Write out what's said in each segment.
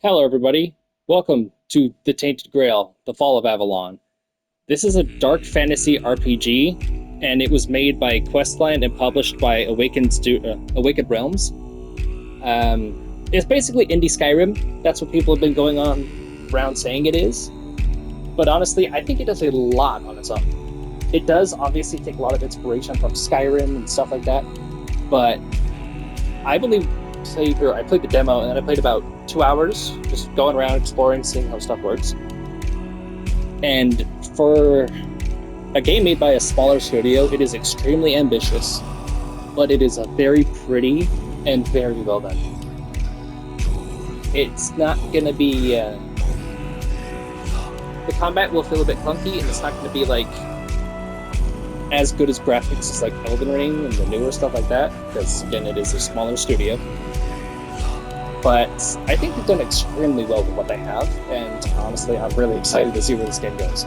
Hello, everybody. Welcome to the Tainted Grail, the Fall of Avalon. This is a dark fantasy RPG, and it was made by Questline and published by Awakened Realms. It's basically indie Skyrim. That's what people have been going on around saying it is. But honestly, I think it does a lot on its own. It does obviously take a lot of inspiration from Skyrim and stuff like that, but I believe I played the demo and then I played about 2 hours just going around exploring, seeing how stuff works. And for a game made by a smaller studio, it is extremely ambitious, but it is a very pretty and very well done. It's not going to be... the combat will feel a bit clunky, and it's not going to be like as good as graphics as like Elden Ring and the newer stuff like that, because again, it is a smaller studio. But I think they've done extremely well with what they have, and honestly, I'm really excited to see where this game goes.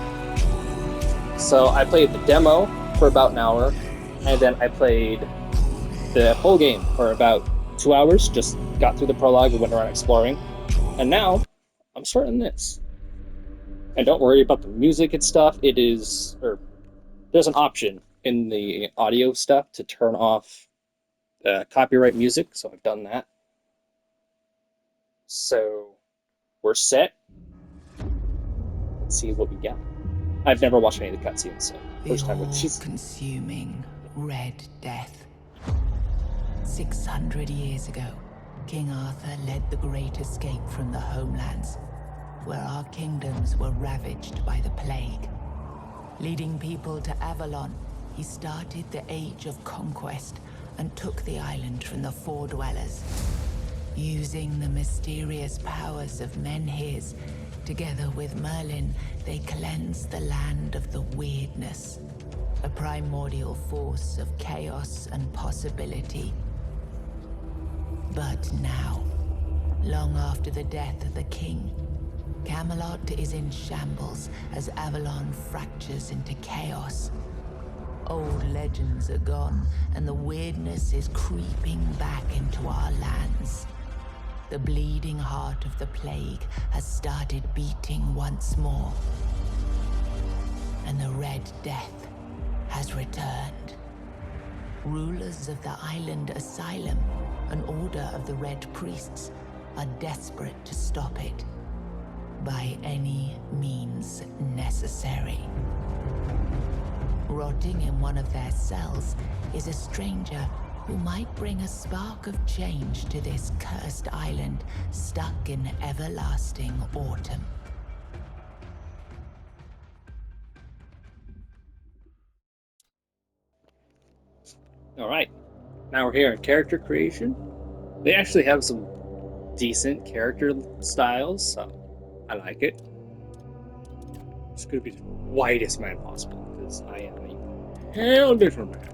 So I played the demo for about an hour, and then I played the whole game for about 2 hours, just got through the prologue and went around exploring. And now, I'm starting this. And don't worry about the music and stuff, there's an option in the audio stuff to turn off copyright music, so I've done that. So we're set. Let's see what we got. I've never watched any of the cutscenes, so first time with she's consuming red death. 600 years ago, King Arthur led the great escape from the homelands, where our kingdoms were ravaged by the plague. Leading people to Avalon, he started the Age of Conquest and took the island from the Four Dwellers. Using the mysterious powers of Menhirs, together with Merlin, they cleansed the land of the weirdness, a primordial force of chaos and possibility. But now, long after the death of the king, Camelot is in shambles as Avalon fractures into chaos. Old legends are gone, and the weirdness is creeping back into our lands. The bleeding heart of the plague has started beating once more, and the Red Death has returned. Rulers of the island asylum, an order of the Red Priests, are desperate to stop it by any means necessary. Rotting in one of their cells is a stranger who might bring a spark of change to this cursed island stuck in everlasting autumn. all right. Now we're here in character creation. They actually have some decent character styles, so I like it. It's gonna be the whitest man possible because I am a hell different man.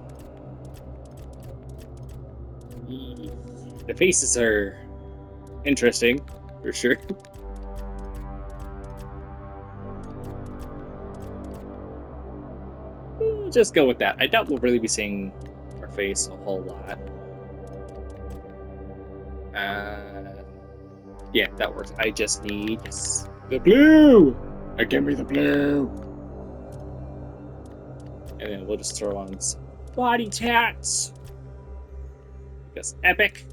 The faces are interesting, for sure. We'll just go with that. I doubt we'll really be seeing our face a whole lot. Yeah, that works. I just need the blue! Give me the blue! And then we'll just throw on some body tats. Because epic.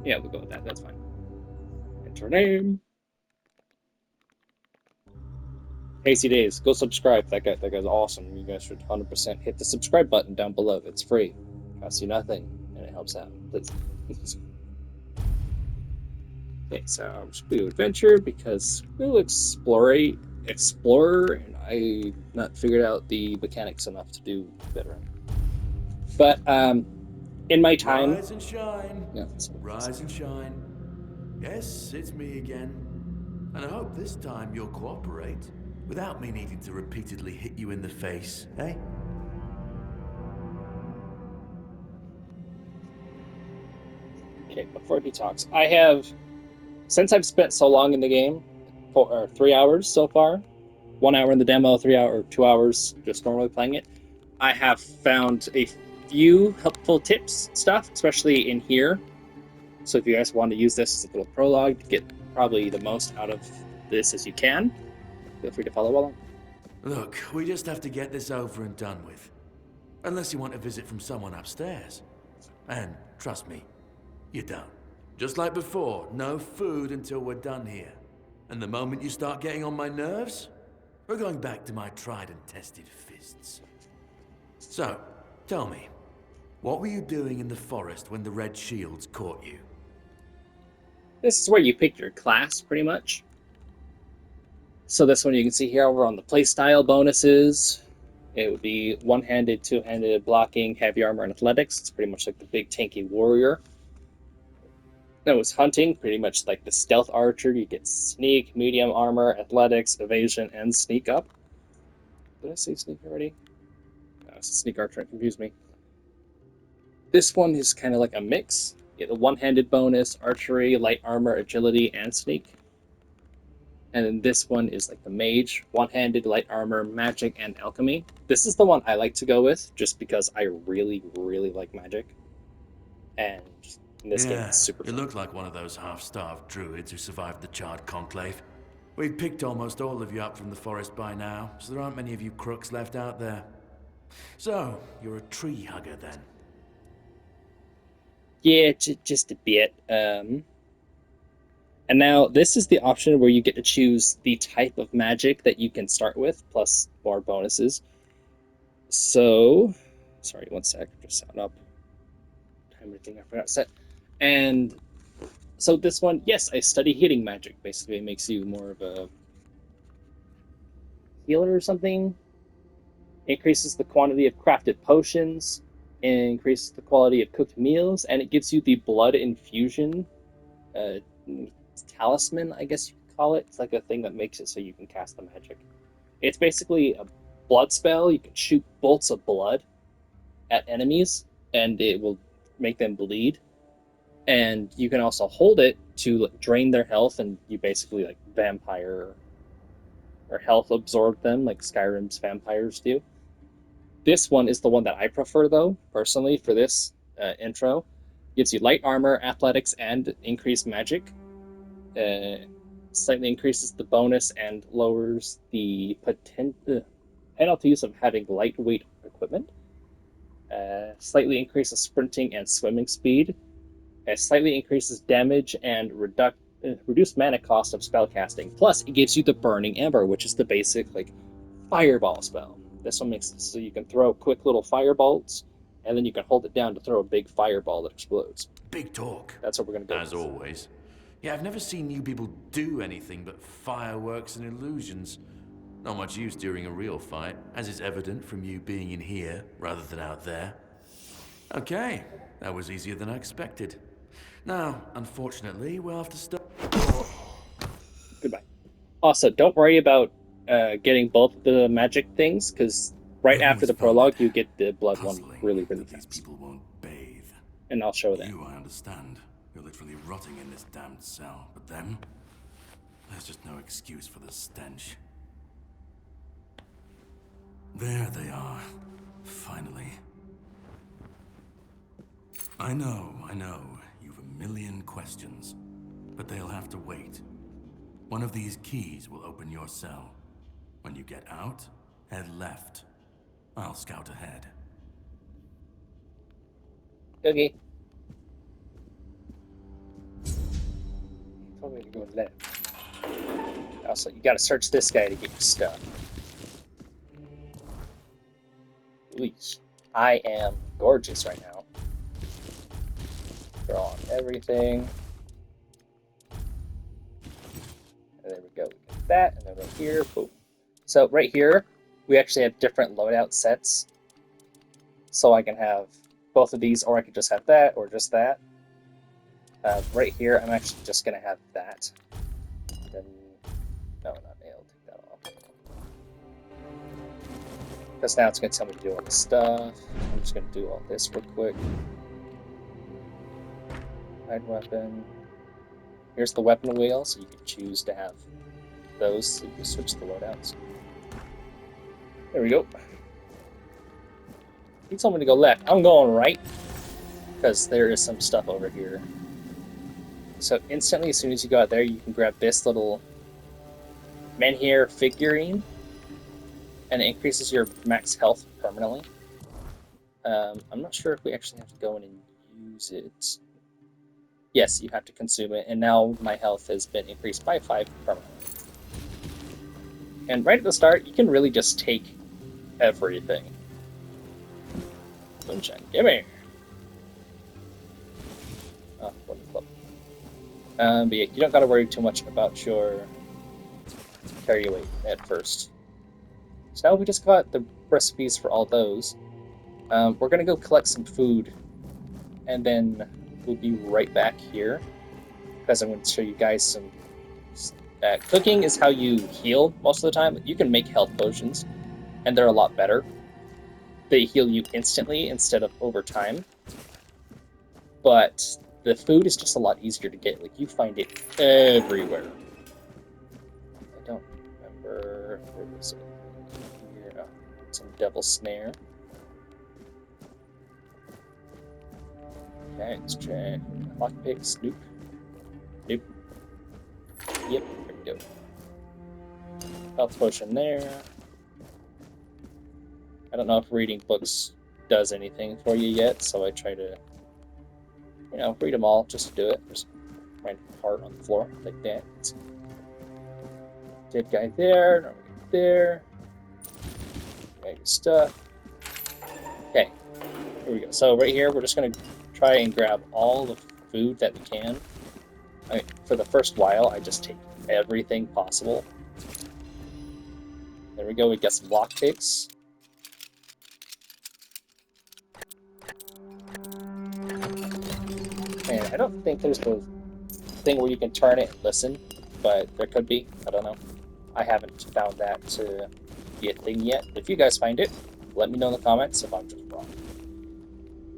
Yeah, we'll go with that. That's fine. Enter name. Hasty Days. Go subscribe. That guy's awesome. You guys should 100% hit the subscribe button down below. It's free. Costs you nothing, and it helps out. Please. Okay, so I'm just going to adventure because we'll explore, and I not figured out the mechanics enough to do better. But in my time, Rise and shine. yeah, Rise and shine. Yes, it's me again. And I hope this time you'll cooperate without me needing to repeatedly hit you in the face, eh? Okay, before he talks, since I've spent so long in the game, 3 hours so far, 1 hour in the demo, 2 hours just normally playing it, I have found a few helpful tips stuff, especially in here. So if you guys want to use this as a little prologue to get probably the most out of this as you can, feel free to follow along. Look, we just have to get this over and done with. Unless you want a visit from someone upstairs. And trust me, you don't. Just like before, no food until we're done here. And the moment you start getting on my nerves, we're going back to my tried and tested fists. So, tell me, what were you doing in the forest when the Red Shields caught you? This is where you pick your class, pretty much. So this one you can see here over on the playstyle bonuses. It would be one-handed, two-handed, blocking, heavy armor, and athletics. It's pretty much like the big tanky warrior. That was hunting, pretty much like the stealth archer. You get sneak, medium armor, athletics, evasion, and sneak up. Did I say sneak already? No, it's sneak archer. It confused me. This one is kind of like a mix. You get the one-handed bonus, archery, light armor, agility, and sneak. And then this one is like the mage, one-handed, light armor, magic, and alchemy. This is the one I like to go with, just because I really, really like magic. And in this game, it's super you fun. look like one of those half-starved druids who survived the Charred Conclave. We've picked almost all of you up from the forest by now, so there aren't many of you crooks left out there. So, you're a tree hugger then? Yeah, just a bit. And now this is the option where you get to choose the type of magic that you can start with, plus more bonuses. So, sorry, one sec, just sound up. Timer thing I forgot to set. And so this one, yes, I study healing magic. Basically, it makes you more of a healer or something. Increases the quantity of crafted potions, increases the quality of cooked meals, and it gives you the blood infusion talisman, I guess you could call it. It's like a thing that makes it so you can cast the magic. It's basically a blood spell. You can shoot bolts of blood at enemies, and it will make them bleed. And you can also hold it to drain their health, and you basically like vampire or health absorb them, like Skyrim's vampires do. This one is the one that I prefer, though, personally, for this intro. Gives you light armor, athletics, and increased magic. Slightly increases the bonus and lowers the penalties of having lightweight equipment. Slightly increases sprinting and swimming speed. Slightly increases damage and reduced mana cost of spellcasting. Plus, it gives you the Burning Ember, which is the basic like fireball spell. This one makes it so you can throw quick little fireballs, and then you can hold it down to throw a big fireball that explodes. Big talk. That's what we're going to go As with. always. Yeah, I've never seen you people do anything but fireworks and illusions. Not much use during a real fight, as is evident from you being in here rather than out there. Okay, that was easier than I expected. Now, unfortunately, we'll have to start. Goodbye. Also, don't worry about getting both the magic things, because right after the prologue, you get the blood one really, really fast. These people won't bathe. And I'll show that. You, I understand. You're literally rotting in this damned cell. But them? There's just no excuse for the stench. There they are. Finally. I know. You've a million questions. But they'll have to wait. One of these keys will open your cell. When you get out, head left. I'll scout ahead. Okay. Told me to go left. Also, you gotta search this guy to get your stuff. Please. I am gorgeous right now. Throw on everything. And there we go. We get that, and then right here, boom. So right here, we actually have different loadout sets. So I can have both of these, or I could just have that, or just that. Right here, I'm actually just going to have that. Then, no, not A, I'll take that off. Because now it's going to tell me to do all this stuff. I'm just going to do all this real quick. Hide weapon. Here's the weapon wheel, so you can choose to have those, so you can switch the loadouts. There we go. He told me to go left. I'm going right, because there is some stuff over here. So instantly, as soon as you go out there, you can grab this little menhir figurine, and it increases your max health permanently. I'm not sure if we actually have to go in and use it. Yes, you have to consume it, and now my health has been increased by 5 permanently. And right at the start, you can really just take everything. Moonshine, gimme! Oh, what a club. But yeah, you don't gotta worry too much about your carry weight at first. So now we just got the recipes for all those. We're gonna go collect some food, and then we'll be right back here, because I'm going to show you guys some... cooking is how you heal most of the time. You can make health potions, and they're a lot better. They heal you instantly instead of over time. But the food is just a lot easier to get. Like, you find it everywhere. I don't remember... Where was it? Here. Oh, some devil snare. Okay, let's check. Lockpicks. Nope. Nope. Yep, there we go. Health potion there. I don't know if reading books does anything for you yet, so I try to, read them all just to do it. Just random part on the floor like that. Dead guy there, no guy there. Maybe stuff. Okay, here we go. So right here, we're just gonna try and grab all the food that we can. For the first while, I just take everything possible. There we go, we got some lockpicks. And I don't think there's the thing where you can turn it and listen, but there could be. I don't know. I haven't found that to be a thing yet. If you guys find it, let me know in the comments if I'm just wrong.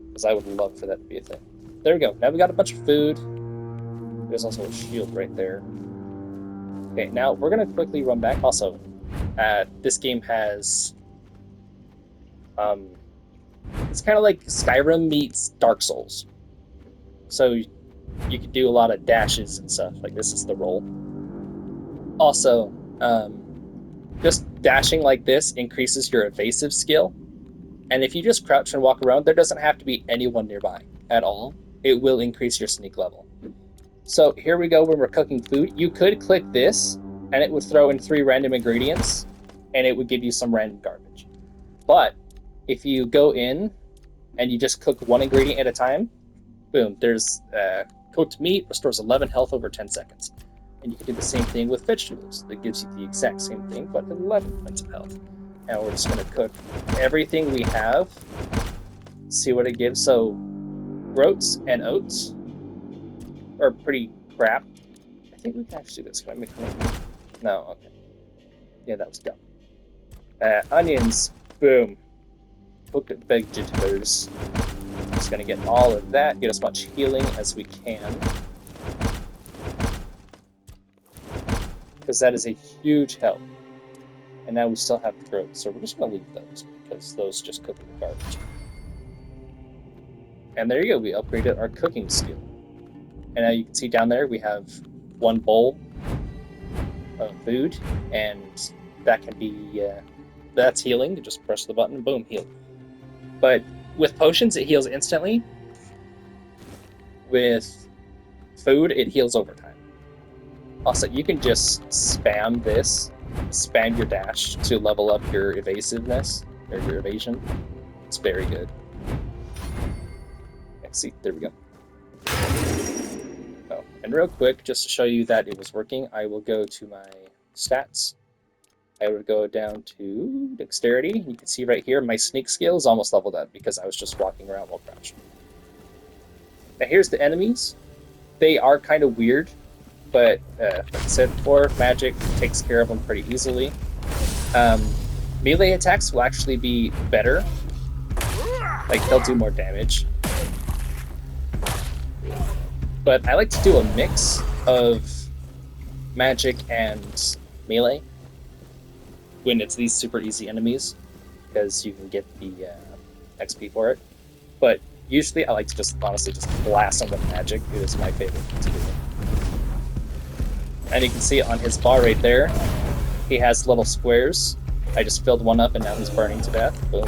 Because I would love for that to be a thing. There we go. Now we got a bunch of food. There's also a shield right there. Okay, now we're going to quickly run back. Also, this game has... it's kind of like Skyrim meets Dark Souls. So you can do a lot of dashes and stuff. Like, this is the roll. Also, just dashing like this increases your evasive skill. And if you just crouch and walk around, there doesn't have to be anyone nearby at all. It will increase your sneak level. So here we go when we're cooking food. You could click this, and it would throw in 3 random ingredients, and it would give you some random garbage. But if you go in and you just cook 1 ingredient at a time, boom, there's cooked meat, restores 11 health over 10 seconds. And you can do the same thing with vegetables. That gives you the exact same thing, but 11 points of health. And we're just going to cook everything we have, see what it gives. So, groats and oats are pretty crap. I think we can actually do this. Can I make one? No, okay. Yeah, that was dumb. Onions, boom. Cooked vegetables. Just gonna get all of that, get as much healing as we can. Because that is a huge help. And now we still have the growth, so we're just gonna leave those, because those just cook the garbage. And there you go, we upgraded our cooking skill. And now you can see down there we have 1 bowl of food, and that can be, that's healing. You just press the button, boom, heal. But with potions, it heals instantly. With food, it heals over time. Also, you can just spam this, spam your dash to level up your evasiveness, or your evasion. It's very good. Let's see, there we go. Oh, and real quick, just to show you that it was working, I will go to my stats. I would go down to dexterity. You can see right here, my sneak skill is almost leveled up because I was just walking around while crouched. Now here's the enemies. They are kind of weird, but like I said before, magic takes care of them pretty easily. Melee attacks will actually be better. Like, they'll do more damage. But I like to do a mix of magic and melee when it's these super easy enemies, because you can get the XP for it. But Usually I like to just honestly just blast him with magic. It is my favorite thing to do. And you can see on his bar right there, he has little squares. I just filled one up and now he's burning to death. Boom.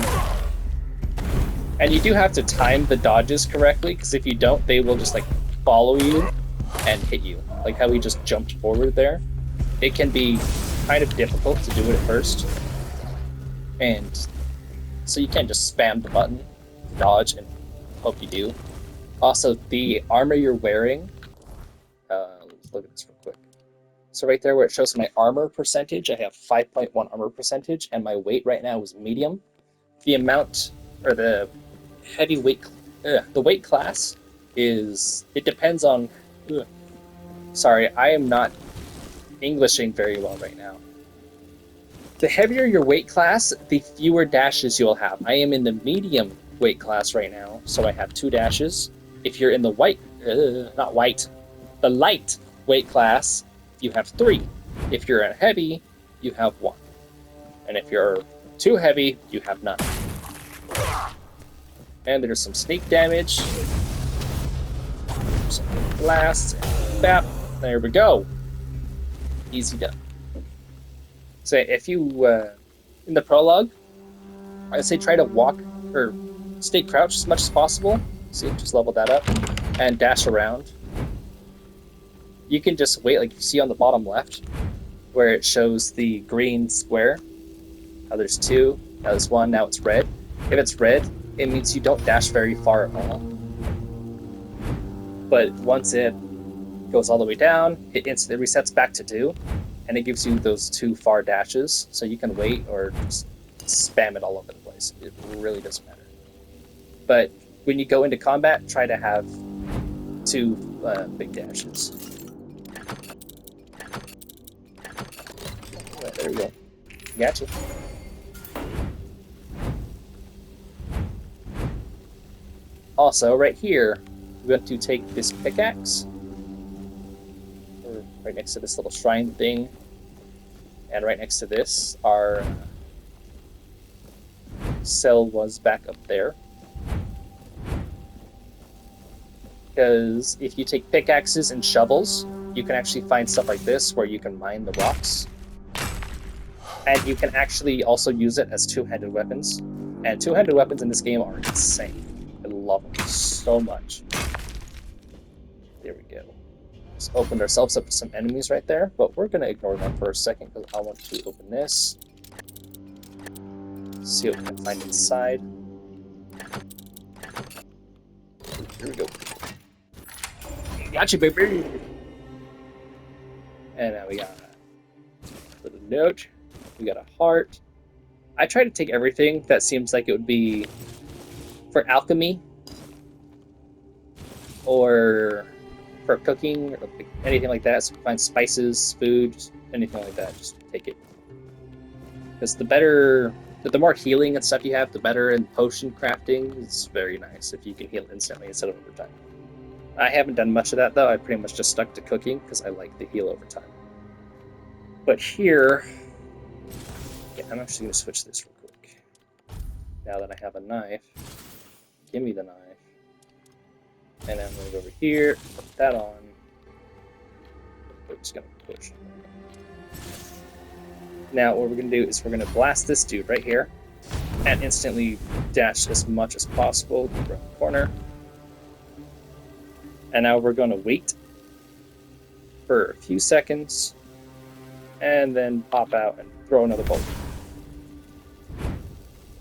And you do have to time the dodges correctly, because if you don't, they will just like follow you and hit you. Like how he just jumped forward there. It can be kind of difficult to do it at first. And so you can't just spam the button, dodge, and hope you do. Also, the armor you're wearing, let's look at this real quick. So right there where it shows my armor percentage, I have 5.1 armor percentage, and my weight right now is medium. The amount, or the heavy weight, the weight class is, it depends on, sorry, I am not Englishing very well right now. The heavier your weight class, the fewer dashes you'll have. I am in the medium weight class right now, so I have 2 dashes. If you're in the the light weight class, you have 3. If you're a heavy, you have 1. And if you're too heavy, you have none. And there's some sneak damage. Some blasts. Bap. There we go. Easy done. So if you, in the prologue, I'd say try to walk, or stay crouched as much as possible. See, just level that up. And dash around. You can just wait, like you see on the bottom left, where it shows the green square. Now there's 2, now there's 1, now it's red. If it's red, it means you don't dash very far at all. But once it goes all the way down, it instantly resets back to 2, and it gives you those 2 far dashes, so you can wait or just spam it all over the place. It really doesn't matter. But when you go into combat, try to have 2 big dashes. Right, there we go. Gotcha. Also, right here, we're going to take this pickaxe, right next to this little shrine thing, and right next to this, our cell was back up there. Because if you take pickaxes and shovels, you can actually find stuff like this where you can mine the rocks. And you can actually also use it as 2-handed weapons. And 2-handed weapons in this game are insane. I love them so much. There we go. Just opened ourselves up to some enemies right there, but we're going to ignore them for a second because I want to open this. See what we can find inside. Here we go. Gotcha, baby! And now we got a little note. We got a heart. I try to take everything that seems like it would be for alchemy or for cooking or anything like that. So find spices, food, anything like that. Just take it. Because the more healing and stuff you have, the better. And potion crafting is very nice if you can heal instantly instead of over time. I haven't done much of that though. I pretty much just stuck to cooking because I like the heal over time. But here, yeah, I'm actually going to switch this real quick. Now that I have a knife, give me the knife. And I'm going to go over here, put that on. We're just going to push. Now what we're going to do is we're going to blast this dude right here and instantly dash as much as possible around the corner. And now we're going to wait for a few seconds and then pop out and throw another bolt.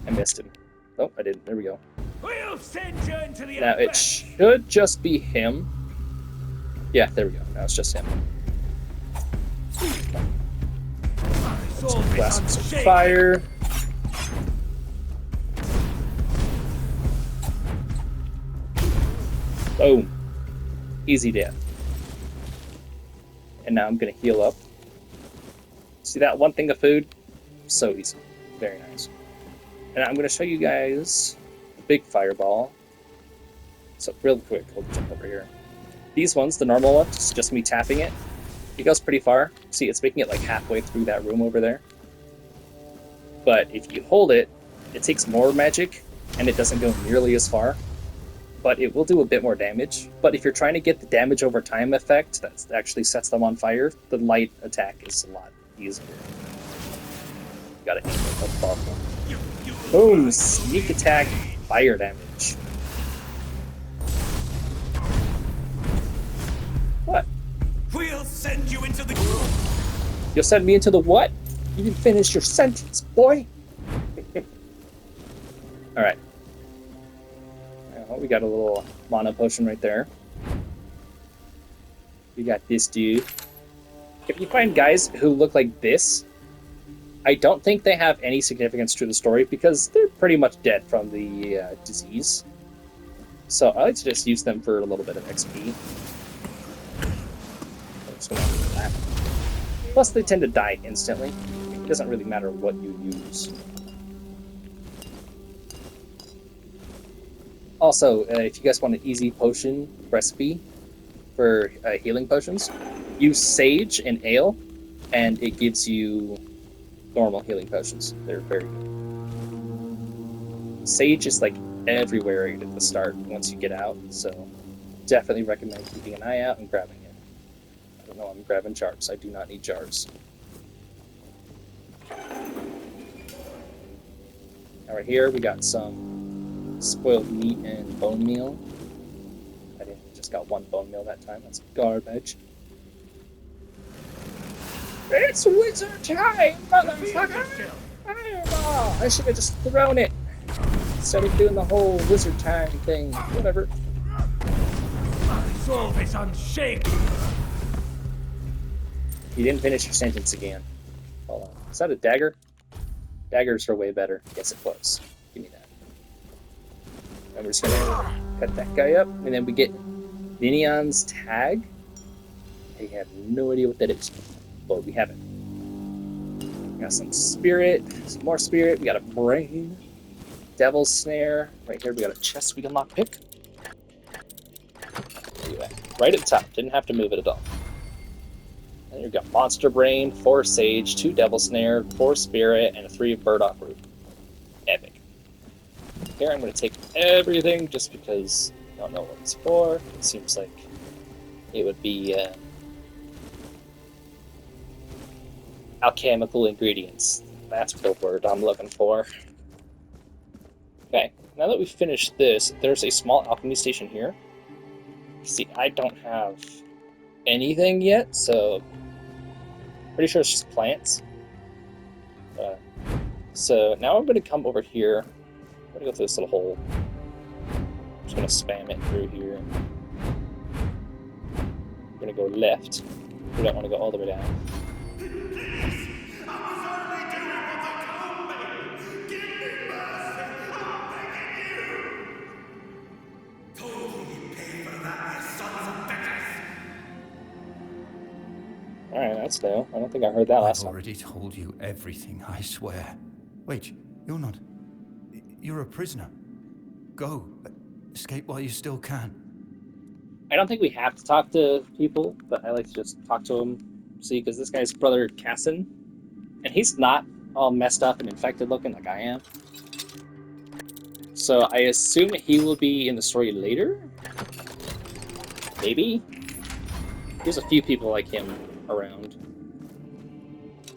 I missed him. Oh, I didn't. There we go. We'll send you into the Now it should just be him. Yeah, there we go. Now it's just him. Blast some fire. Boom. Easy death. And now I'm going to heal up. See that one thing of food? So easy. Very nice. And I'm going to show you guys a big fireball. So real quick, we'll jump over here. These ones, the normal ones, it's just me tapping it. It goes pretty far. See, it's making it like halfway through that room over there. But if you hold it, it takes more magic, and it doesn't go nearly as far. but it will do a bit more damage. But if you're trying to get the damage over time effect that actually sets them on fire, the light attack is a lot easier. Gotta aim it above. Boom! Sneak attack, fire damage. What? We'll send you into the... You'll send me into the what? You didn't finish your sentence, boy! Alright. We got a little mana potion right there. We got this dude. If you find guys who look like this, I don't think they have any significance to the story because they're pretty much dead from the disease. So I like to just use them for a little bit of XP. Plus they tend to die instantly. It doesn't really matter what you use. Also, if you guys want an easy potion recipe for healing potions, use sage and ale, and it gives you normal healing potions. They're very good. Sage is like everywhere right at the start once you get out, so definitely recommend keeping an eye out and grabbing it. I don't know, I'm grabbing jars. I do not need jars. Now right here we got some spoiled meat and bone meal. I just got one bone meal that time. That's garbage. It's wizard time, motherfucker! Fireball! I should have just thrown it instead of doing the whole wizard time thing. Whatever. My resolve is unshaken. You didn't finish your sentence again. Hold on. Is that a dagger? Daggers are way better. Yes, it was. Give me that. And we're just gonna cut that guy up, and then we get Minion's tag. I have no idea what that is, but we have it. We got some spirit, some more spirit. We got a brain, devil's snare. Right here, we got a chest we can lockpick. Right at the top. Didn't have to move it at all. And you've got monster brain, 4 sage, 2 devil snare, 4 spirit, and 3 burdock root. Epic. Here I'm going to take everything just because I don't know what it's for. It seems like it would be alchemical ingredients. That's the word I'm looking for. Okay, now that we've finished this, there's a small alchemy station here. See, I don't have anything yet, so pretty sure it's just plants. So now I'm going to come over here. I'm going to go through this little hole. I'm just going to spam it through here. We're going to go left. We don't want to go all the way down. Alright, that's new. I don't think I heard that last I've time. already told you everything, I swear. Wait, you're not... You're a prisoner. Go. Escape while you still can. I don't think we have to talk to people, but I like to just talk to them. See, because this guy's brother Cassin, and he's not all messed up and infected looking like I am. So I assume he will be in the story later? Maybe? There's a few people like him around.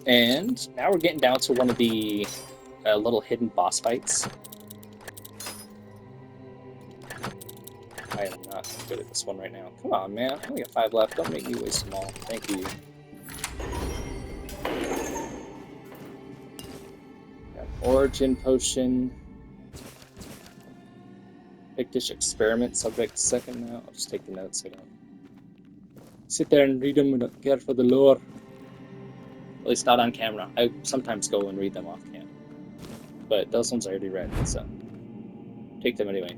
And now we're getting down to one of the little hidden boss fights. I am not good at this one right now. Come on, man. I only got 5 left. Don't make me waste them all. Thank you. Got origin potion. Pictish experiment. Subject second now. I'll just take the notes so I don't sit there and read them without care for the lore. At least not on camera. I sometimes go and read them off camera. But those ones I already read, so take them anyway.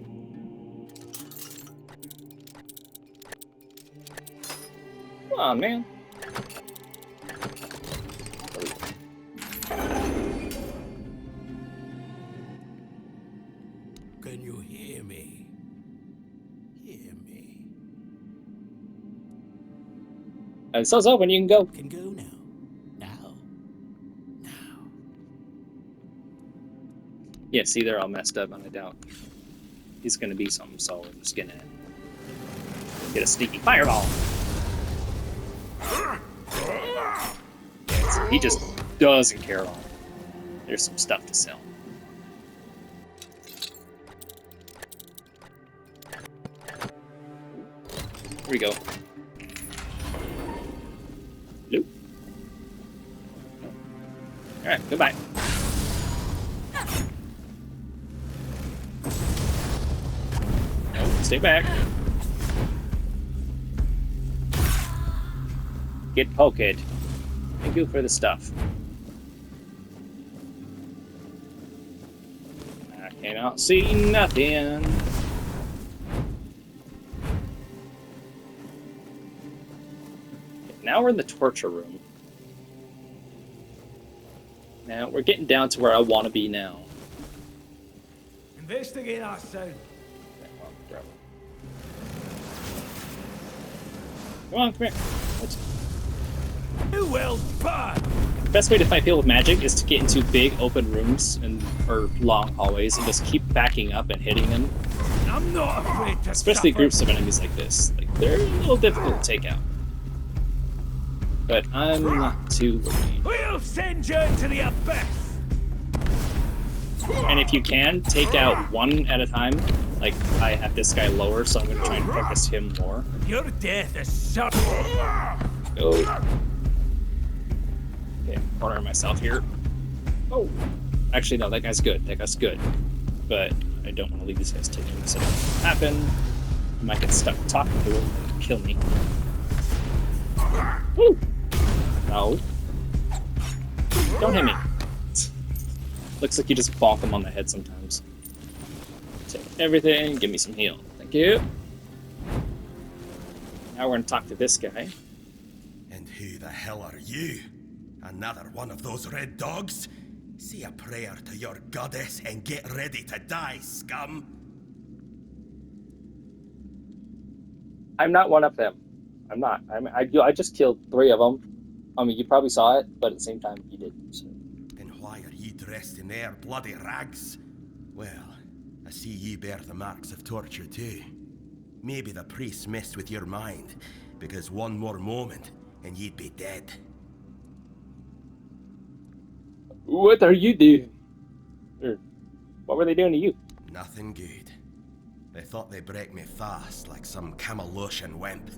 Come on, man. Can you hear me? Hear me. And so's open, you can go. Can go now. Now. Yeah, see, they're all messed up, and I doubt he's gonna be something, so we're just gonna get a sneaky fireball. He just doesn't care at all. There's some stuff to sell. Here we go. Nope. Alright, goodbye. No, stay back. Get poked. Thank you for the stuff. I cannot see nothing. Now we're in the torture room. Now we're getting down to where I want to be now. Investigate our sound. Come on, come here. Let's... You well done. The best way to fight people with magic is to get into big open rooms or long hallways and just keep backing up and hitting them. I'm not afraid to Especially suffer. groups of enemies like this. Like, they're a little difficult to take out. But I'm not too worried. We'll send you into the abyss. And if you can, take out one at a time. Like, I have this guy lower, so I'm going to try and focus him more. Your death is certain. Go. Okay, corner myself here. Oh. Actually, no, that guy's good. That guy's good. But I don't want to leave these guys taken. So that doesn't happen. I might get stuck talking to him and kill me. Woo! No. Don't hit me. Looks like you just bonk him on the head sometimes. Take everything, give me some heal. Thank you. Now we're gonna talk to this guy. And who the hell are you? Another one of those red dogs? Say a prayer to your goddess and get ready to die, scum! I'm not one of them. I'm not. I just killed 3 of them. I mean, you probably saw it, but at the same time, you didn't. So. Then why are you dressed in their bloody rags? Well, I see you bear the marks of torture too. Maybe the priest messed with your mind, because one more moment and you'd be dead. What are you doing? Or, what were they doing to you? Nothing good. They thought they'd break me fast, like some Camelotian wimp.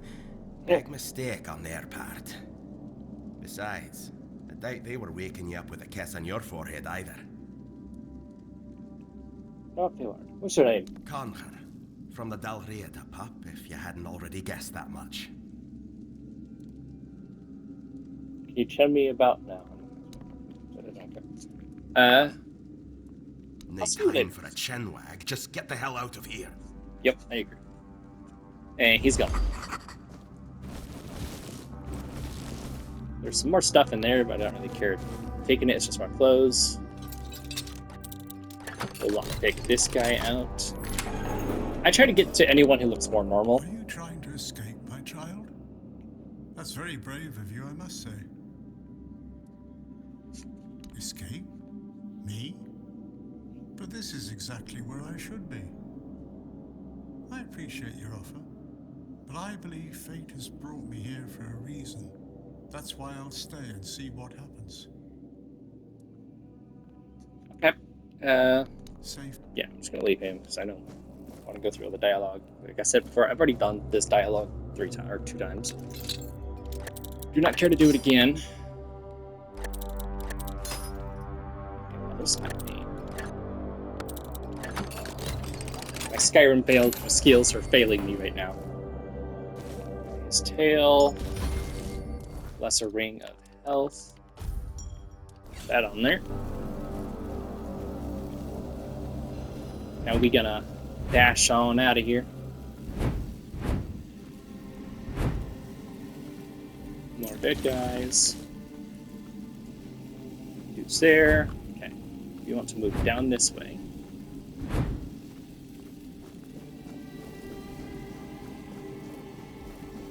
Big mistake on their part. Besides, I doubt they were waking you up with a kiss on your forehead either. Oh, they weren't. What's your name? Conher, from the Dalrieta pup, if you hadn't already guessed that much. Can you tell me about now? No time for a chinwag, just get the hell out of here. Yep, I agree. And he's gone. There's some more stuff in there, but I don't really care. Taking it, it's just my clothes. We'll pick this guy out. I try to get to anyone who looks more normal. Are you trying to escape, my child? That's very brave of you, I must say. Escape? Me? But this is exactly where I should be. I appreciate your offer, but I believe fate has brought me here for a reason. That's why I'll stay and see what happens. Okay. Safe. Yeah, I'm just gonna leave him because I don't want to go through all the dialogue. Like I said before, I've already done this dialogue 2 times. Do not care to do it again. Okay, this might be. My Skyrim skills are failing me right now. His tail. Lesser ring of health. Put that on there. Now we gonna dash on out of here. More dead guys. Dude's there. Okay. You want to move down this way.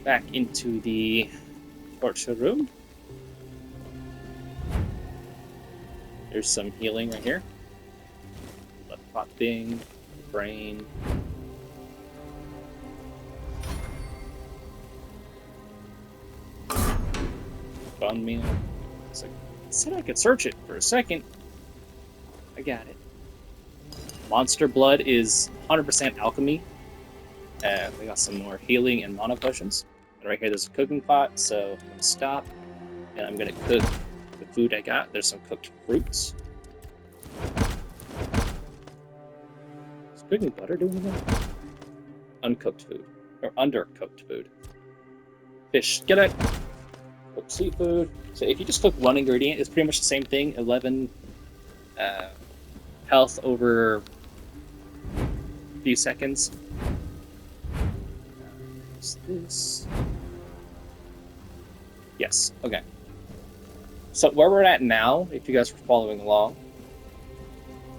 Back into the torture room. There's some healing right here. Left pot thing, brain. Bone meal. It's like, I said I could search it for a second. I got it. Monster blood is 100% alchemy. We got some more healing and mana potions. And right here, there's a cooking pot, so I'm gonna stop, and I'm gonna cook the food I got. There's some cooked fruits. Is cooking butter doing anything? Uncooked food. Or undercooked food. Fish skillet. Cooked seafood. So if you just cook one ingredient, it's pretty much the same thing. 11 health over a few seconds. What's this? Yes, okay. So where we're at now, if you guys were following along,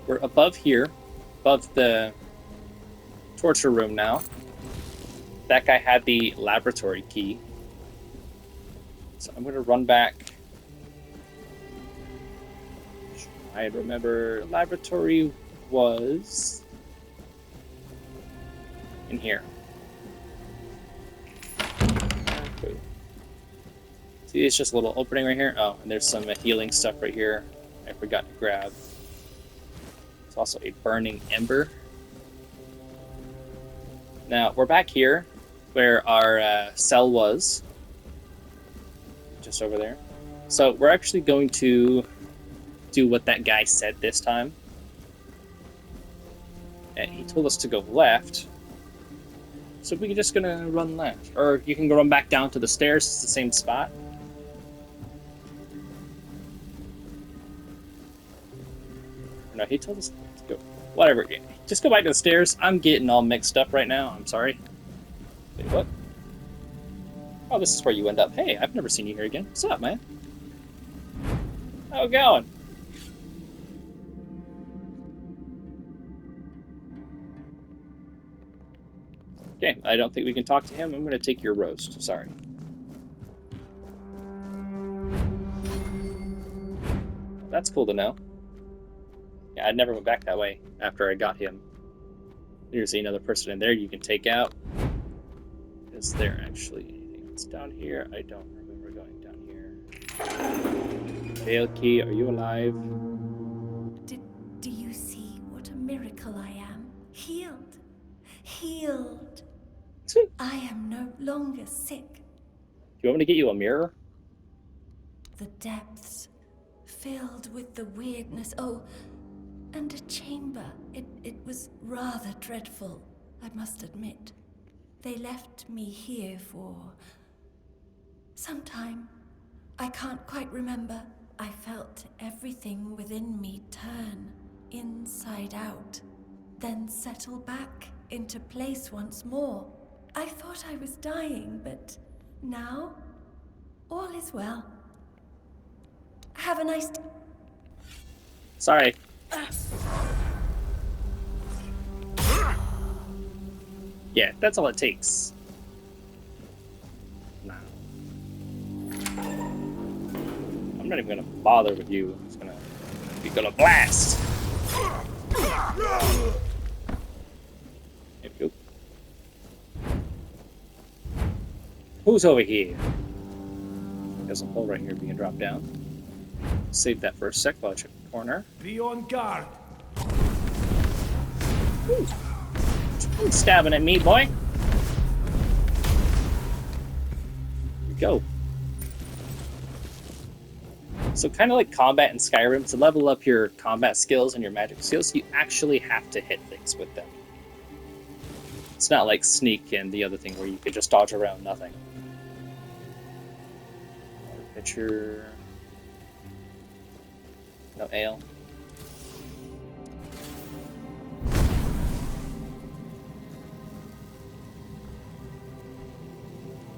we're above here, above the torture room now. That guy had the laboratory key. So I'm gonna run back. I remember laboratory was in here. Okay. See, it's just a little opening right here. Oh, and there's some healing stuff right here I forgot to grab. It's also a burning ember. Now, we're back here where our cell was. Just over there. So we're actually going to do what that guy said this time. And he told us to go left. So we're just gonna run left. Or you can go run back down to the stairs, it's the same spot. No, he told us to go. Whatever. Just go back to the stairs. I'm getting all mixed up right now. I'm sorry. Wait, what? Oh, this is where you end up. Hey, I've never seen you here again. What's up, man? How it going? Okay, I don't think we can talk to him. I'm going to take your roast. Sorry. That's cool to know. Yeah, I never went back that way after I got him. There's another person in there you can take out. Is there actually anything else down here? I don't remember going down here. Veil Key, are you alive? Do you see what a miracle I am? Healed. Healed. I am no longer sick. Do you want me to get you a mirror? The depths, filled with the weirdness. Oh, and a chamber. It was rather dreadful, I must admit. They left me here for some time. I can't quite remember. I felt everything within me turn inside out, then settle back into place once more. I thought I was dying, but now all is well. Have a nice day. Sorry. Yeah, that's all it takes. Nah. I'm not even gonna bother with you. I'm just gonna blast. There we go. Who's over here? There's a hole right here being dropped down. Save that for a sec while I check the corner. Be on guard. Ooh. You're stabbing at me, boy. Here we go. So kind of like combat in Skyrim, to level up your combat skills and your magic skills, you actually have to hit things with them. It's not like Sneak and the other thing where you could just dodge around nothing. Water pitcher. No ale.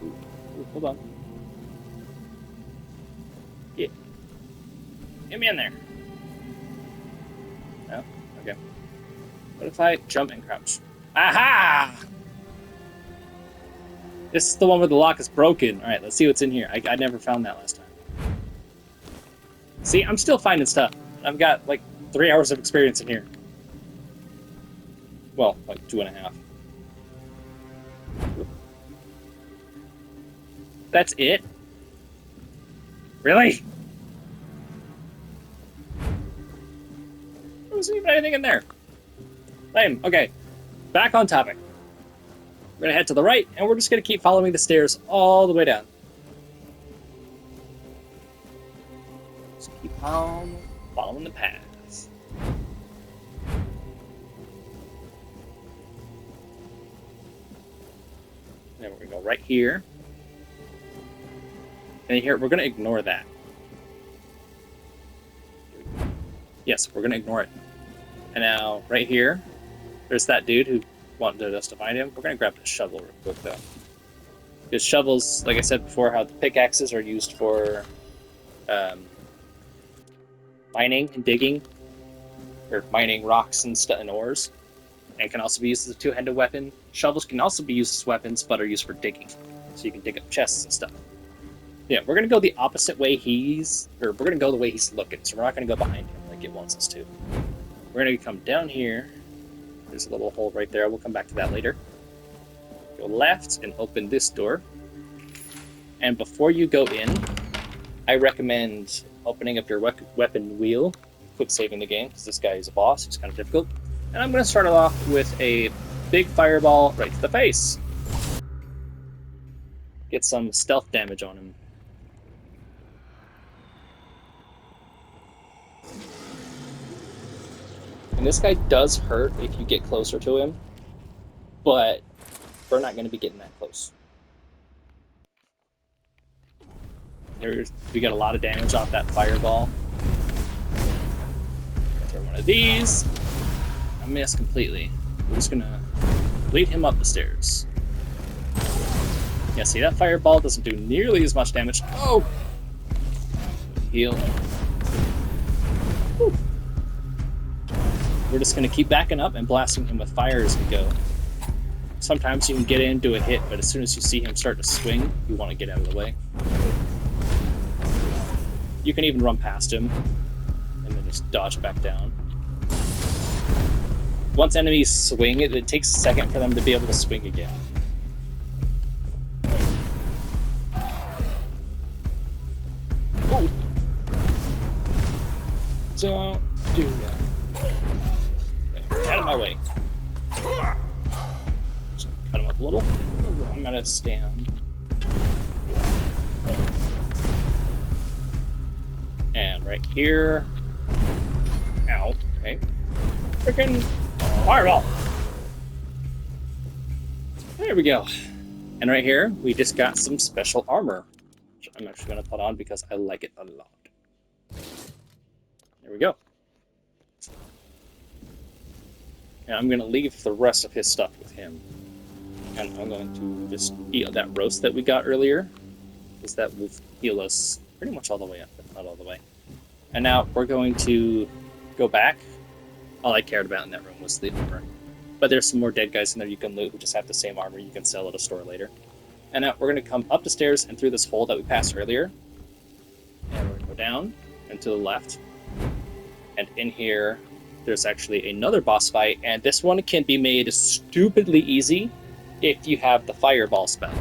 Ooh, hold on. Get me in there. No? Okay. What if I jump and crouch? Aha! This is the one where the lock is broken. Alright, let's see what's in here. I never found that last time. See, I'm still finding stuff. I've got like 3 hours of experience in here. Well, like 2.5. That's it? Really? There wasn't even anything in there. Lame. Okay, back on topic. We're gonna head to the right, and we're just gonna keep following the stairs all the way down. Just keep on following the paths. Then we're gonna go right here. And here, we're gonna ignore that. Yes, we're gonna ignore it. And now, right here, there's that dude who wanted us to find him. We're gonna grab the shovel real quick, though. Because shovels, like I said before, how the pickaxes are used for mining and digging, or mining rocks and stuff and ores, and can also be used as a two-handed weapon. Shovels can also be used as weapons, but are used for digging, so you can dig up chests and stuff. Yeah, we're gonna go the opposite way we're gonna go the way he's looking, so we're not gonna go behind him like it wants us to. We're gonna come down here. There's a little hole right there. We'll come back to that later. Go left and open this door. And before you go in, I recommend opening up your weapon wheel, quick saving the game, because this guy is a boss. He's kind of difficult. And I'm going to start it off with a big fireball right to the face. Get some stealth damage on him. And this guy does hurt if you get closer to him, but we're not going to be getting that close. We got a lot of damage off that fireball. Throw one of these. I missed completely. We're just going to lead him up the stairs. Yeah, see, that fireball doesn't do nearly as much damage. Oh! Heal. Whew. We're just going to keep backing up and blasting him with fire as we go. Sometimes you can get in, do a hit, but as soon as you see him start to swing, you want to get out of the way. You can even run past him, and then just dodge back down. Once enemies swing, it takes a second for them to be able to swing again. Oh! Don't do that. Out of my way. Just cut him up a little. I'm gonna stand. And right here. Ow. Okay. Freaking fireball. There we go. And right here, we just got some special armor, which I'm actually gonna put on because I like it a lot. There we go. And I'm going to leave the rest of his stuff with him. And I'm going to just eat that roast that we got earlier, because that will heal us pretty much all the way up, if not all the way. And now we're going to go back. All I cared about in that room was the armor. But there's some more dead guys in there you can loot who just have the same armor you can sell at a store later. And now we're going to come up the stairs and through this hole that we passed earlier. And we're going to go down and to the left. And in here, there's actually another boss fight, and this one can be made stupidly easy if you have the fireball spell.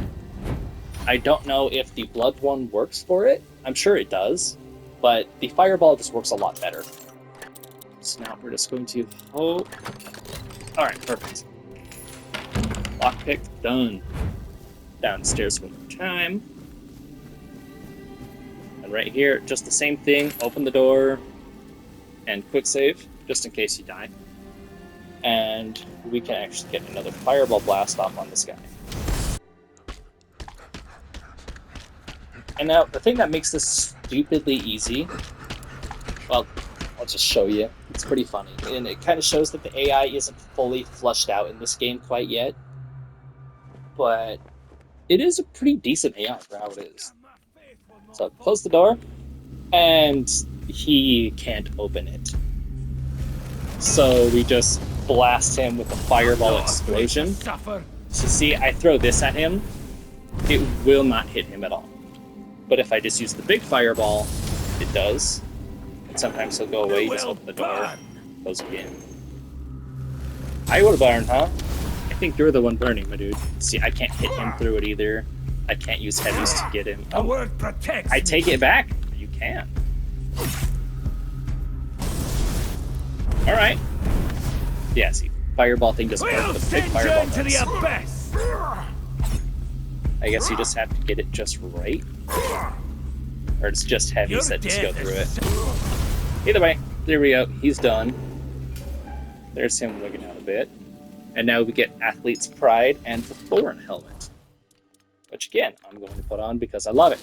I don't know if the blood one works for it. I'm sure it does, but the fireball just works a lot better. So now we're just going to hope. Alright, perfect. Lockpick done. Downstairs one more time. And right here, just the same thing. Open the door and quick save, just in case you die. And we can actually get another fireball blast off on this guy. And now, the thing that makes this stupidly easy, well, I'll just show you. It's pretty funny. And it kind of shows that the AI isn't fully fleshed out in this game quite yet. But it is a pretty decent AI for how it is. So, close the door, and he can't open it. So we just blast him with a fireball explosion. So see, I throw this at him, it will not hit him at all. But if I just use the big fireball, it does. And sometimes he'll go away, you just open the door, close again. I will burn, huh? I think you're the one burning, my dude. See, I can't hit him through it either. I can't use heavies to get him. Oh, I take it back. can. Alright. Yeah, see, fireball thing doesn't work, but the big fireball does. I guess you just have to get it just right. Or it's just heavy, so just go through it. Either way, there we go. He's done. There's him wigging out a bit. And now we get Athlete's Pride and the Thorn Helmet. Which again, I'm going to put on because I love it.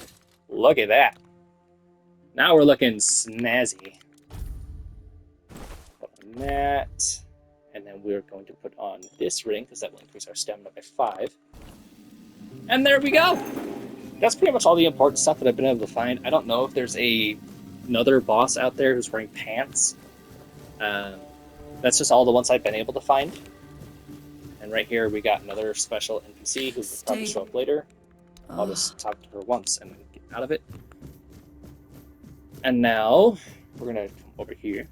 Look at that. Now we're looking snazzy. Put on that. And then we're going to put on this ring, because that will increase our stamina by 5. And there we go! That's pretty much all the important stuff that I've been able to find. I don't know if there's another boss out there who's wearing pants. That's just all the ones I've been able to find. And right here we got another special NPC who will probably show up later. I'll just talk to her once and get out of it. And now we're gonna come over here.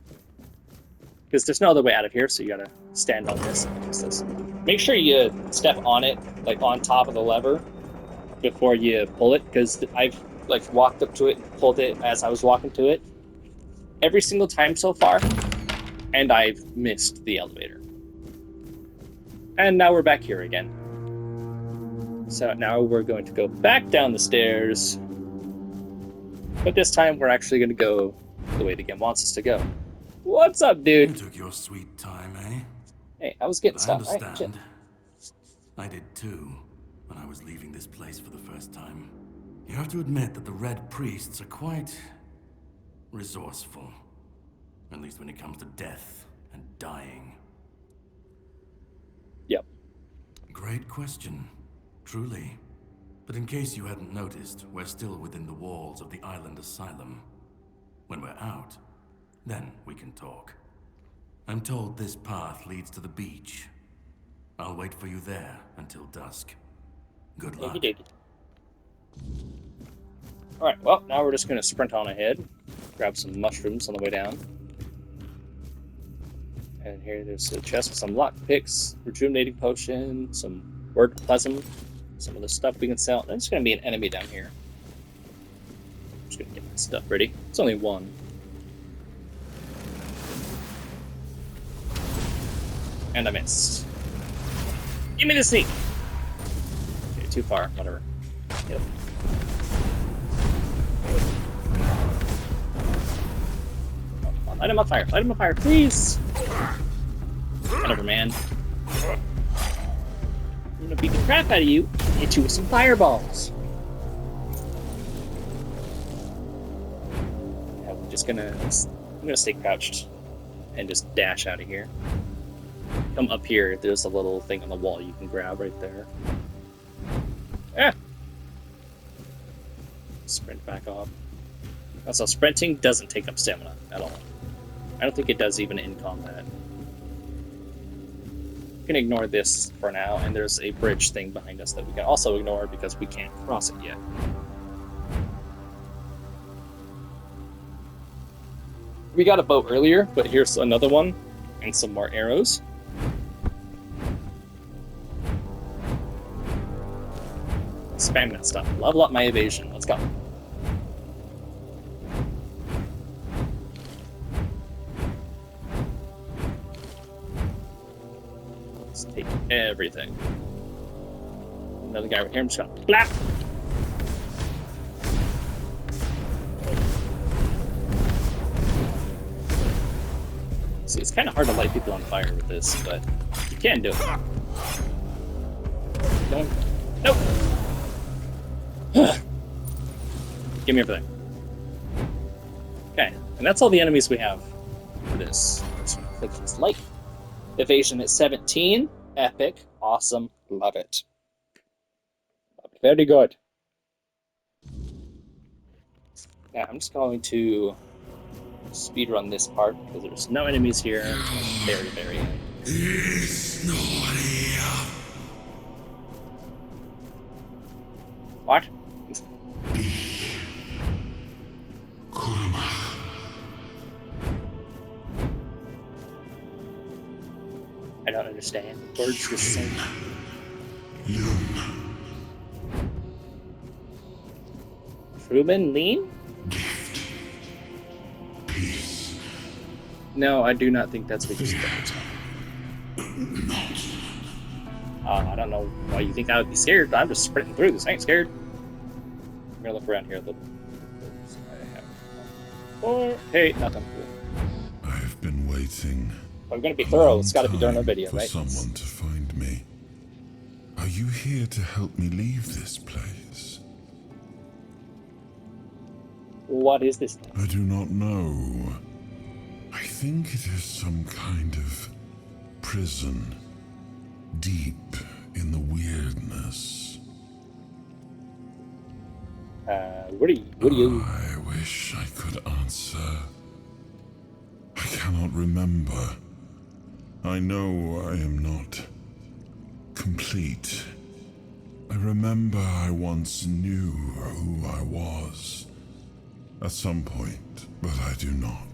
Because there's no other way out of here, so you gotta stand on this and use this. Make sure you step on it, like on top of the lever, before you pull it, because I've like walked up to it and pulled it as I was walking to it every single time so far, and I've missed the elevator. And now we're back here again. So now we're going to go back down the stairs, but this time we're actually going to go the way the game wants us to go. What's up, dude? You took your sweet time, eh? Hey, I was getting But I stuff. understand. I did too, when I was leaving this place for the first time. You have to admit that the Red Priests are quite resourceful. At least when it comes to death and dying. Yep. Great question, truly. But in case you hadn't noticed, we're still within the walls of the island asylum. When we're out, then we can talk. I'm told this path leads to the beach. I'll wait for you there until dusk. Good luck. Alright, well, now we're just going to sprint on ahead. Grab some mushrooms on the way down. And here there's a chest with some lockpicks, rejuvenating potion, some word plasm, some of the stuff we can sell. There's going to be an enemy down here. I'm just going to get my stuff ready. It's only one. And I missed. Give me the sneak! Okay, too far, whatever. Yep. Come on, light him on fire, light him on fire, please! Whatever, man. I'm gonna beat the crap out of you and hit you with some fireballs. Yeah, I'm gonna stay crouched and just dash out of here. Come up here, there's a little thing on the wall you can grab right there. Ah! Sprint back off. Also, sprinting doesn't take up stamina at all. I don't think it does even in combat. We can ignore this for now, and there's a bridge thing behind us that we can also ignore because we can't cross it yet. We got a boat earlier, but here's another one, and some more arrows. Spam that stuff. Level up my evasion. Let's go. Let's take everything. Another guy right here. I'm just gonna blap. See, it's kind of hard to light people on fire with this, but you can do it. Don't. Nope. Give me everything. Okay, and that's all the enemies we have for this. Let's click this light. Evasion at 17. Epic. Awesome. Love it. Very good. Now I'm just going to speedrun this part because there's no enemies here. Very, very end. What? I don't understand. Words the same. Truman Lean? No, I do not think that's what you said. I don't know why you think I would be scared. I'm just sprinting through this. I ain't scared. I'm gonna look around here a little. Hey, nothing. I've been waiting. If I'm gonna be a thorough, long it's gotta be during our time video, for right? someone to find me. Are you here to help me leave this place? What is this? I do not know. I think it is some kind of prison, deep in the weirdness. What are you? I wish I could answer. I cannot remember. I know I am not complete. I remember I once knew who I was at some point, but I do not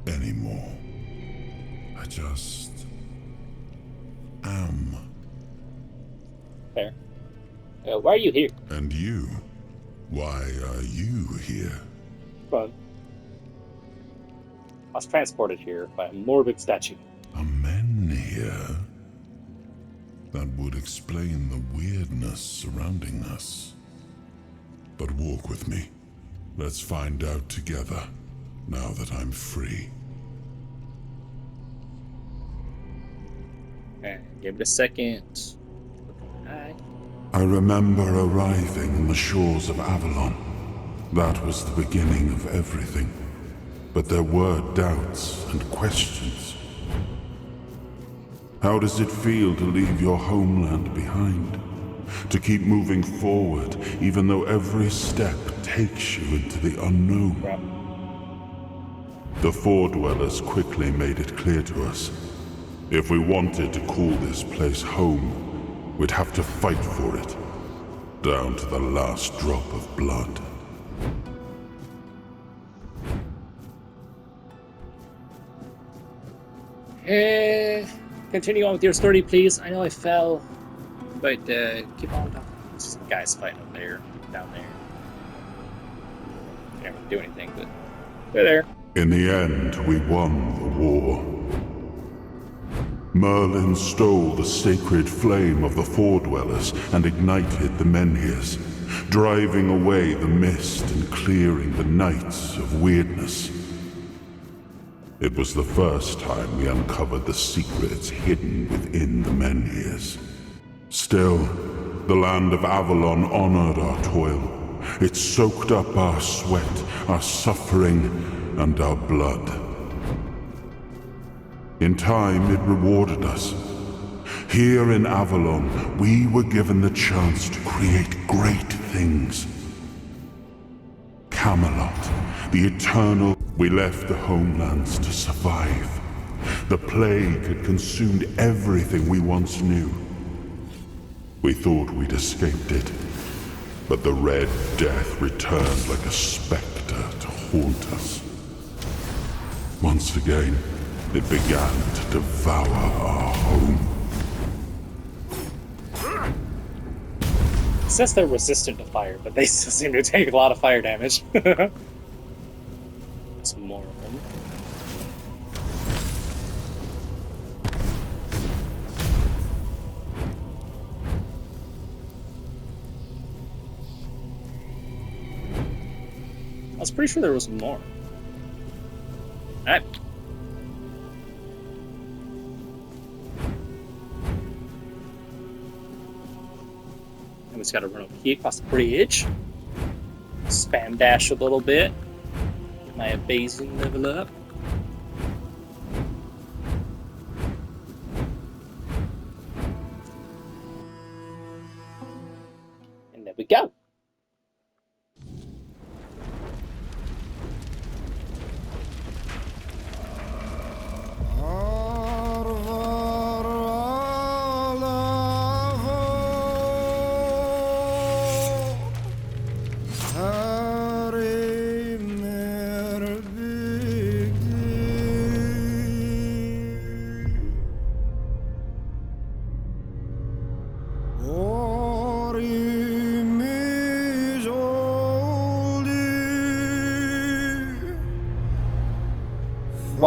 anymore. I just am. Fair. Why are you here? And you? Why are you here? Fun. I was transported here by a morbid statue. Are men here? That would explain the weirdness surrounding us. But walk with me. Let's find out together, now that I'm free. Give it a second. Hi. I remember arriving on the shores of Avalon. That was the beginning of everything. But there were doubts and questions. How does it feel to leave your homeland behind? To keep moving forward, even though every step takes you into the unknown? The Four Dwellers quickly made it clear to us. If we wanted to call this place home, we'd have to fight for it, down to the last drop of blood. Continue on with your story, please. I know I fell, but keep on talking. There's guys fighting up there, down there. Can't really do anything, but they're there. In the end, we won the war. Merlin stole the sacred flame of the Four Dwellers and ignited the Menhirs, driving away the mist and clearing the nights of weirdness. It was the first time we uncovered the secrets hidden within the Menhirs. Still, the land of Avalon honored our toil. It soaked up our sweat, our suffering, and our blood. In time, it rewarded us. Here in Avalon, we were given the chance to create great things. Camelot, the eternal. We left the homelands to survive. The plague had consumed everything we once knew. We thought we'd escaped it, but the Red Death returned like a specter to haunt us. Once again, it began to devour our home. It says they're resistant to fire, but they still seem to take a lot of fire damage. Some more of them. I was pretty sure there was more. Alright. And we just gotta run over here across the bridge. Spam dash a little bit. Get my evasion level up. And there we go.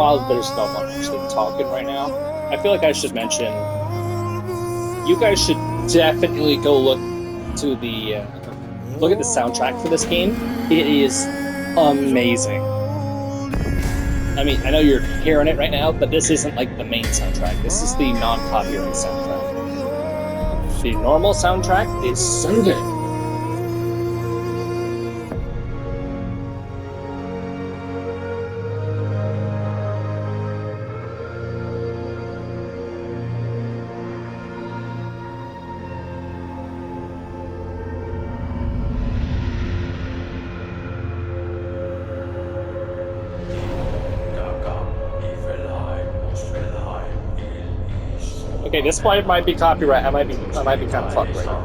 while there's no one actually talking right now, I feel like I should mention, you guys should definitely go look at the soundtrack for this game. It is amazing. I mean, I know you're hearing it right now, but this isn't like the main soundtrack. This is the non-copyright soundtrack. The normal soundtrack is so good. Okay, this part might be copyright. I might be kind of fucked right now.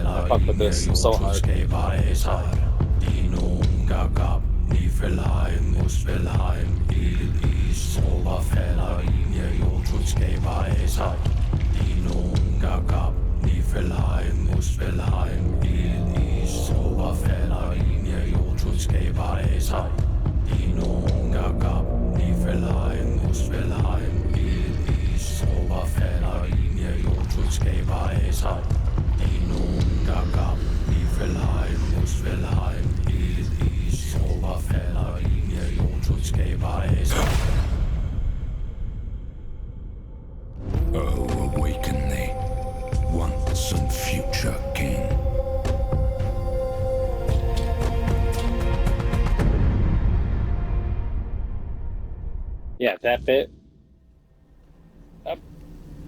I fuck with this so hard. Oh, awaken thee, once and future king. Yeah, that bit. I'm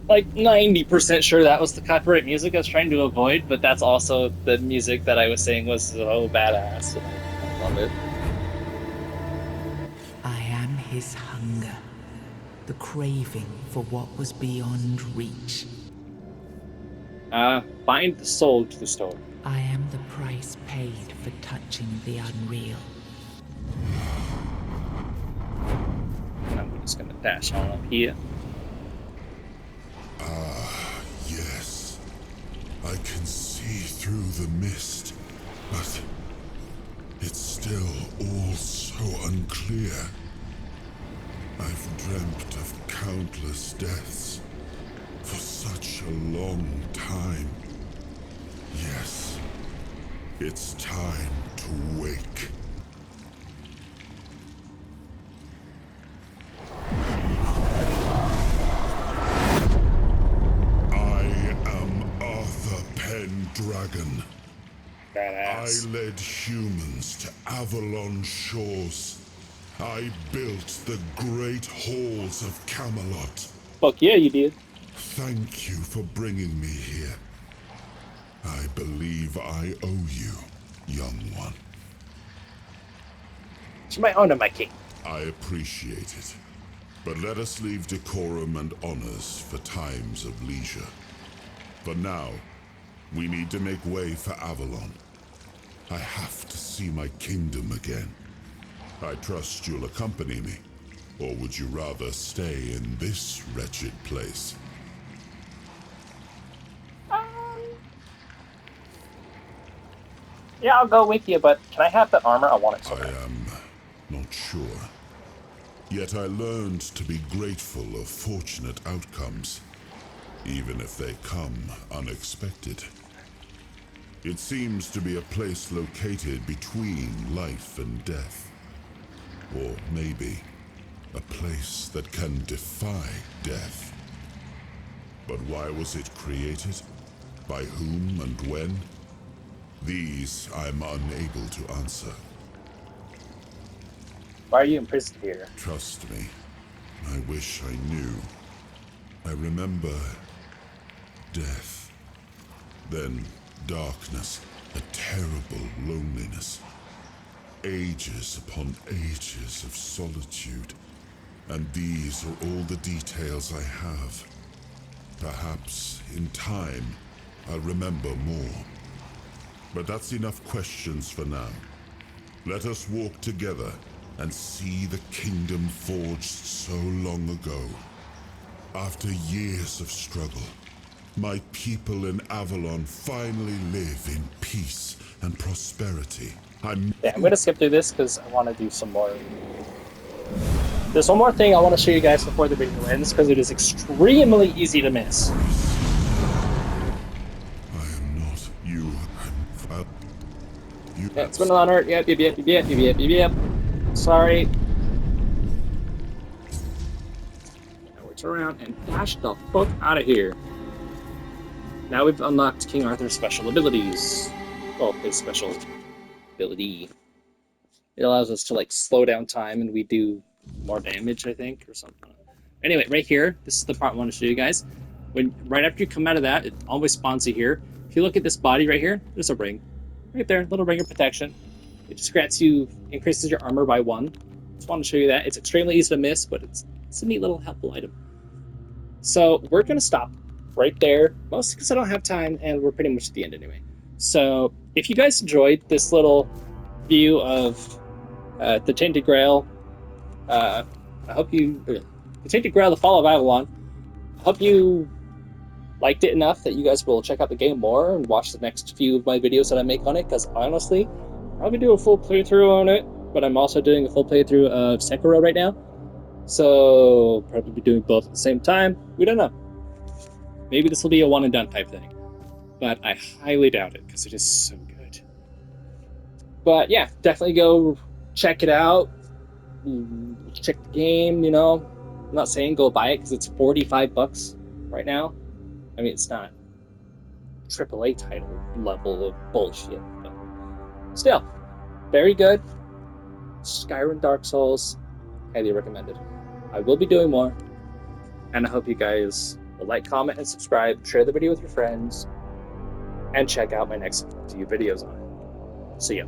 like 90% sure that was the copyright music I was trying to avoid, but that's also the music that I was saying was so badass. I love it. I am his hunger, the craving for what was beyond reach. Find the soul to the story. I am the price paid for touching the unreal. I'm just gonna dash on up here. Yes. I can see through the mist, but it's still all so unclear. I've dreamt of countless deaths for such a long time. Yes, it's time to wake. Dragon. Badass. I led humans to Avalon shores. I built the great halls of Camelot. Fuck yeah, you did. Thank you for bringing me here. I believe I owe you, young one. It's my honor, my king. I appreciate it. But let us leave decorum and honors for times of leisure. For now, we need to make way for Avalon. I have to see my kingdom again. I trust you'll accompany me. Or would you rather stay in this wretched place? Yeah, I'll go with you, but can I have the armor? I want it so I bad. am not sure. Yet I learned to be grateful of fortunate outcomes, even if they come unexpected. It seems to be a place located between life and death. Or maybe a place that can defy death. But why was it created? By whom and when? These I'm unable to answer. Why are you imprisoned here? Trust me, I wish I knew. I remember death, then darkness, a terrible loneliness. Ages upon ages of solitude. And these are all the details I have. Perhaps, in time, I'll remember more. But that's enough questions for now. Let us walk together and see the kingdom forged so long ago. After years of struggle, my people in Avalon finally live in peace and prosperity. Yeah, I'm gonna skip through this because I want to do some more. There's one more thing I want to show you guys before the video ends because it is extremely easy to miss. I am not you. You Yeah, it's been an honor. Yep. Sorry. Now we turn around and dash the fuck out of here. Now we've unlocked King Arthur's special abilities. Well, his special ability. It allows us to like slow down time and we do more damage, I think, or something. Anyway, right here, this is the part I want to show you guys. Right after you come out of that, it always spawns you here. If you look at this body right here, there's a ring. Right there, little ring of protection. It just increases your armor by 1. Just want to show you that. It's extremely easy to miss, but it's a neat little helpful item. So we're going to stop right there, mostly because I don't have time, and we're pretty much at the end anyway. So if you guys enjoyed this little view of the Tainted Grail, I hope you... the Tainted Grail, the Fall of Avalon, I hope you liked it enough that you guys will check out the game more and watch the next few of my videos that I make on it, because honestly, I'll be doing a full playthrough on it, but I'm also doing a full playthrough of Sekiro right now. So, probably be doing both at the same time. We don't know. Maybe this will be a one and done type thing. But I highly doubt it, because it is so good. But yeah, definitely go check it out. Check the game, you know. I'm not saying go buy it, because it's $45 right now. I mean, it's not AAA title level of bullshit, but still, very good. Skyrim, Dark Souls, highly recommended. I will be doing more, and I hope you guys will like, comment, and subscribe, share the video with your friends, and check out my next few videos on it. See ya.